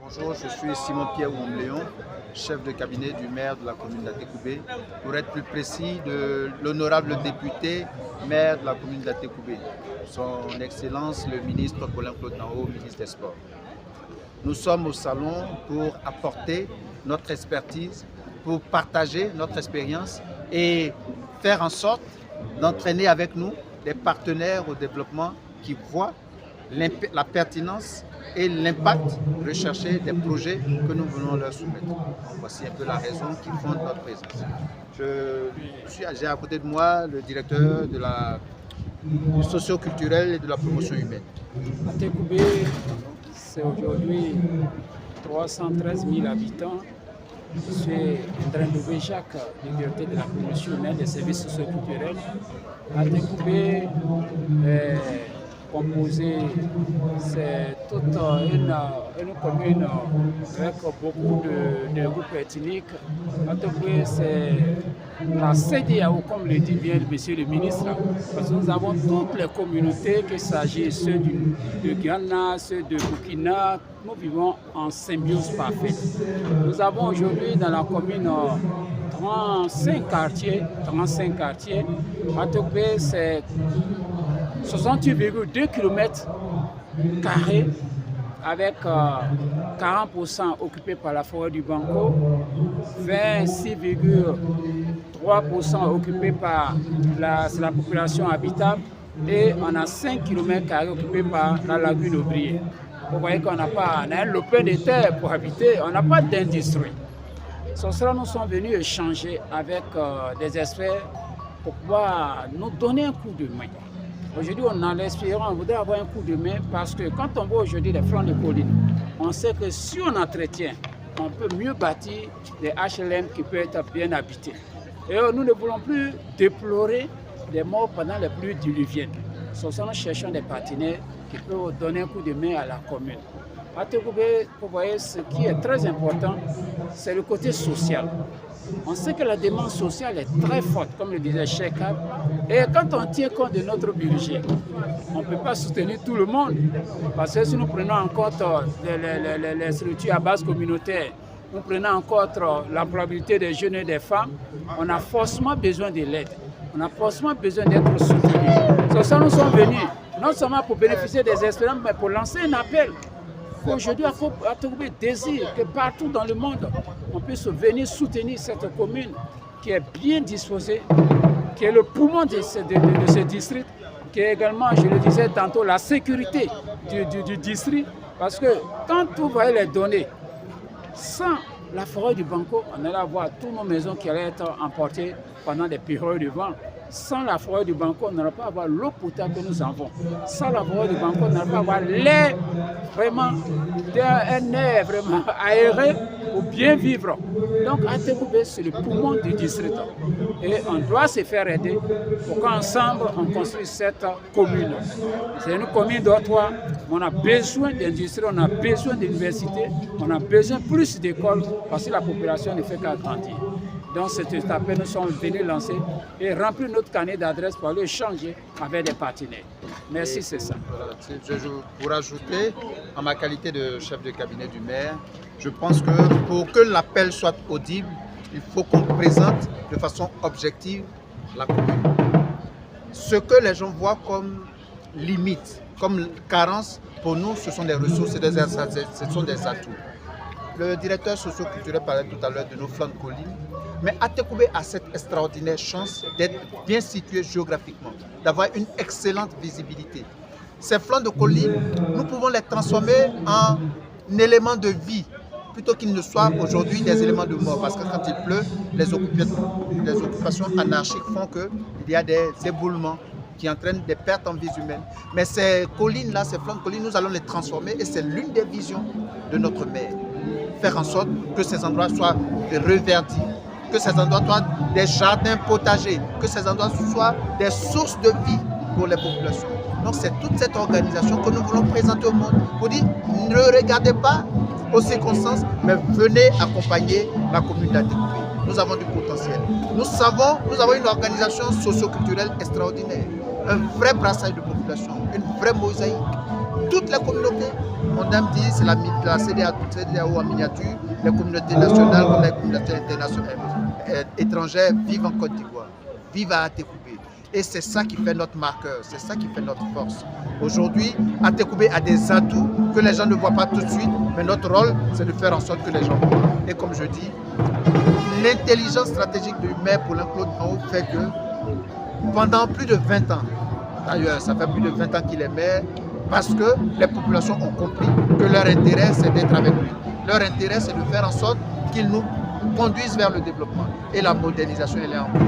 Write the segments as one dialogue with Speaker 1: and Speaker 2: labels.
Speaker 1: Bonjour, je suis Simon-Pierre Ouamléon, chef de cabinet du maire de la commune d'Atekoubé, pour être plus précis de l'honorable député maire de la commune d'Atekoubé, son Excellence le ministre Colin-Claude Nao, ministre des Sports. Nous sommes au salon pour apporter notre expertise, pour partager notre expérience et faire en sorte d'entraîner avec nous des partenaires au développement qui voient la pertinence et l'impact recherché des projets que nous venons leur soumettre. Voici un peu la raison qui fonde notre présence. J'ai à côté de moi le directeur du socio-culturel et de la promotion humaine.
Speaker 2: Atekoubé, c'est aujourd'hui 313 000 habitants. Je suis André Jacques, le directeur de la promotion humaine des services socio-culturels. Atekoubé est composé, c'est toute une commune avec beaucoup de groupes ethniques. Atekoubé, c'est la CEDEAO, comme le dit bien monsieur le ministre, parce que nous avons toutes les communautés, qu'il s'agisse ceux de Ghana, ceux de Burkina. Nous vivons en symbiose parfaite. Nous avons aujourd'hui dans la commune 35 quartiers. Atekoubé, c'est 68,2 km avec 40% occupés par la forêt du Banco, 26,3% occupés par la population habitable et on a 5 km occupés par la lagune Aubrier. Vous voyez qu'on a un lopin de terre pour habiter, on n'a pas d'industrie. Sur cela, nous sommes venus échanger avec des experts pour pouvoir nous donner un coup de main. Aujourd'hui, on a l'espérance, on voudrait avoir un coup de main parce que quand on voit aujourd'hui les flancs de collines, on sait que si on entretient, on peut mieux bâtir des HLM qui peuvent être bien habités. Et nous ne voulons plus déplorer des morts pendant les pluies diluviennes. Sur ça, nous cherchons des partenaires qui peuvent donner un coup de main à la commune. À Atekoubé, vous voyez, ce qui est très important, c'est le côté social. On sait que la demande sociale est très forte, comme le disait Cheikh. Et quand on tient compte de notre budget, on ne peut pas soutenir tout le monde. Parce que si nous prenons en compte les structures à base communautaire, nous prenons en compte l'employabilité des jeunes et des femmes, on a forcément besoin de l'aide. On a forcément besoin d'être soutenus. C'est ça nous sommes venus, non seulement pour bénéficier des expériences, mais pour lancer un appel. Aujourd'hui, Atekoubé désire que partout dans le monde, on puisse venir soutenir cette commune qui est bien disposée, qui est le poumon de ce district, qui est également, je le disais tantôt, la sécurité du district. Parce que quand vous voyez les données, sans la forêt du Banco, on allait avoir toutes nos maisons qui allaient être emportées pendant des périodes de vent. Sans la forêt du Banco, on n'aurait pas avoir l'eau potable que nous avons. Sans la forêt du Banco, on n'aurait pas avoir l'air vraiment, un air vraiment aéré pour bien vivre. Donc Atekoubé, c'est le poumon du district. Et on doit se faire aider pour qu'ensemble, on construise cette commune. C'est une commune dortoir. On a besoin d'industrie, on a besoin d'université, on a besoin plus d'écoles parce que la population ne fait qu'agrandir. Donc cet appel, nous sommes venus lancer et remplir notre carnet d'adresses pour aller échanger avec des partenaires. Merci, c'est ça.
Speaker 1: Pour ajouter, en ma qualité de chef de cabinet du maire, je pense que pour que l'appel soit audible, il faut qu'on présente de façon objective la commune. Ce que les gens voient comme limite, comme carence, pour nous, ce sont des ressources, ce sont des atouts. Le directeur socio-culturel parlait tout à l'heure de nos flancs de collines. Mais Atekoubé a cette extraordinaire chance d'être bien situé géographiquement, d'avoir une excellente visibilité. Ces flancs de collines, nous pouvons les transformer en éléments de vie, plutôt qu'ils ne soient aujourd'hui des éléments de mort. Parce que quand il pleut, les occupations anarchiques font qu'il y a des éboulements qui entraînent des pertes en vies humaines. Mais ces collines-là, ces flancs de collines, nous allons les transformer et c'est l'une des visions de notre maire. Faire en sorte que ces endroits soient reverdis, que ces endroits soient des jardins potagers, que ces endroits soient des sources de vie pour les populations. Donc c'est toute cette organisation que nous voulons présenter au monde pour dire ne regardez pas aux circonstances, mais venez accompagner la commune d'Atekoubé. Nous avons du potentiel. Nous avons une organisation socio-culturelle extraordinaire, un vrai brassage de population, une vraie mosaïque. Toutes les communautés on aime dire c'est la CEDEAO en miniature, les communautés nationales comme les communautés internationales, étrangères vivent en Côte d'Ivoire, vivent à Atekoubé. Et c'est ça qui fait notre marqueur, c'est ça qui fait notre force. Aujourd'hui, Atekoubé a des atouts que les gens ne voient pas tout de suite, mais notre rôle, c'est de faire en sorte que les gens voient. Et comme je dis, l'intelligence stratégique du maire Paulin Claude Anho fait que pendant plus de 20 ans, d'ailleurs, ça fait plus de 20 ans qu'il est maire, parce que les populations ont compris que leur intérêt, c'est d'être avec lui. Leur intérêt, c'est de faire en sorte qu'il nous conduise vers le développement. Et la modernisation, elle est en cours.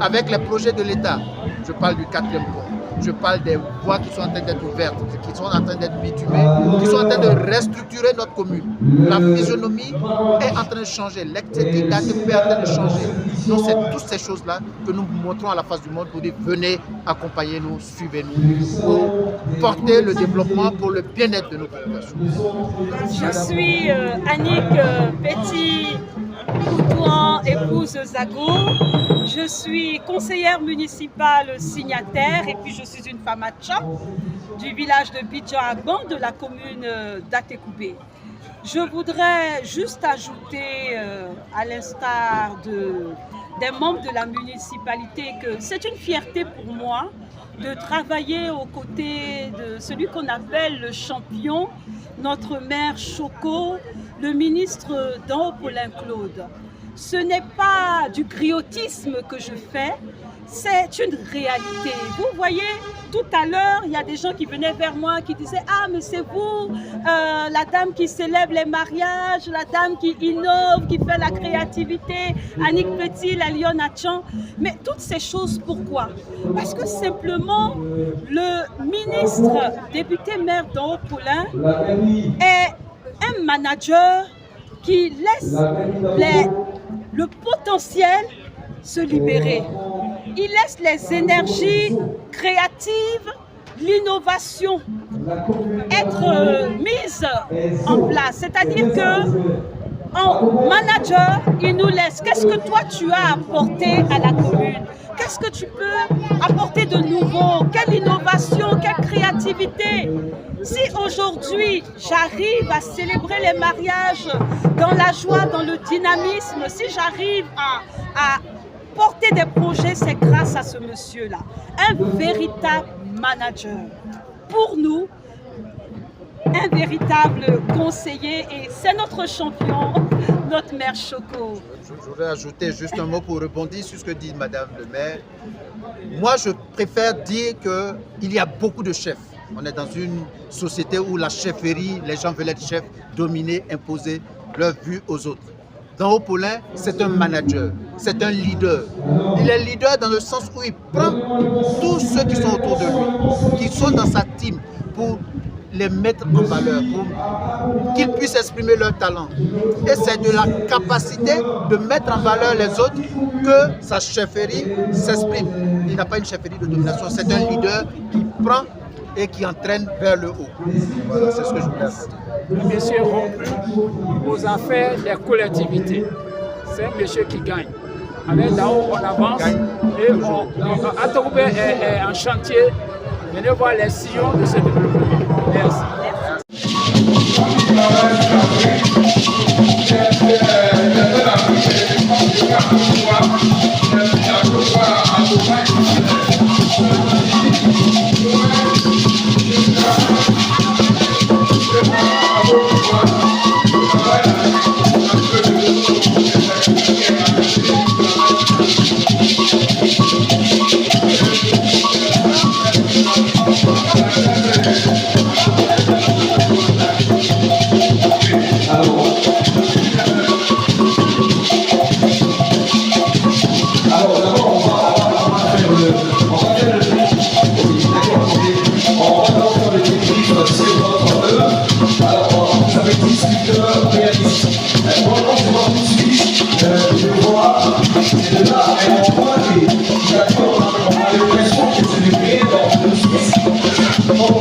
Speaker 1: Avec les projets de l'État, je parle du 4e pont, je parle des voies qui sont en train d'être ouvertes, qui sont en train d'être bitumées, qui sont en train de restructurer notre commune. La physionomie est en train de changer, l'esthétique d'Atekoubé est en train de changer. Donc c'est toutes ces choses-là que nous montrons à la face du monde pour dire venez, accompagnez-nous, suivez-nous, pour porter le développement pour le bien-être de nos populations.
Speaker 3: Je suis Annick Petit, Koutouan, épouse Zago. Je suis conseillère municipale signataire et puis je suis une femme Atcha du village de Bidjan-Agban de la commune d'Atekoubé. Je voudrais juste ajouter, à l'instar des membres de la municipalité, que c'est une fierté pour moi de travailler aux côtés de celui qu'on appelle le champion, notre maire Choco, le ministre d'Anho Paulin Claude. Ce n'est pas du griotisme que je fais, c'est une réalité. Vous voyez, tout à l'heure, il y a des gens qui venaient vers moi qui disaient « Ah, mais c'est vous, la dame qui célèbre les mariages, la dame qui innove, qui fait la créativité, Annick Petit, la Lyon Atchan. » Mais toutes ces choses, pourquoi? Parce que simplement, le ministre, député maire d'Anho Paulin, est un manager qui laisse le potentiel se libérer. Il laisse les énergies créatives, l'innovation être mise en place. C'est-à-dire que en manager, il nous laisse. Qu'est-ce que toi tu as apporté à la commune? Qu'est-ce que tu peux apporter de nouveau? Quelle innovation, quelle créativité? Si aujourd'hui j'arrive à célébrer les mariages dans la joie, dans le dynamisme, si j'arrive à porter des projets, c'est grâce à ce monsieur-là. Un véritable manager. Pour nous, un véritable conseiller et c'est notre champion, notre maire Choco.
Speaker 1: Je voudrais ajouter juste un mot pour rebondir sur ce que dit Madame le maire. Moi, je préfère dire qu'il y a beaucoup de chefs. On est dans une société où la chefferie, les gens veulent être chefs, dominer, imposer leur vue aux autres. Dans Anho Paulin, c'est un manager, c'est un leader. Il est leader dans le sens où il prend tous ceux qui sont autour de lui, qui sont dans sa team, pour les mettre en valeur, pour qu'ils puissent exprimer leur talent. Et c'est de la capacité de mettre en valeur les autres que sa chefferie s'exprime. Il n'a pas une chefferie de domination, c'est un leader qui prend et qui entraîne vers le haut. Voilà, c'est ce que je voulais ajouter.
Speaker 2: Le monsieur rompu aux affaires des collectivités. C'est un monsieur qui gagne. Avec là-haut, on avance et Atekoubé est en chantier. Venez voir les sillons de ce développement. Merci.
Speaker 4: Merci.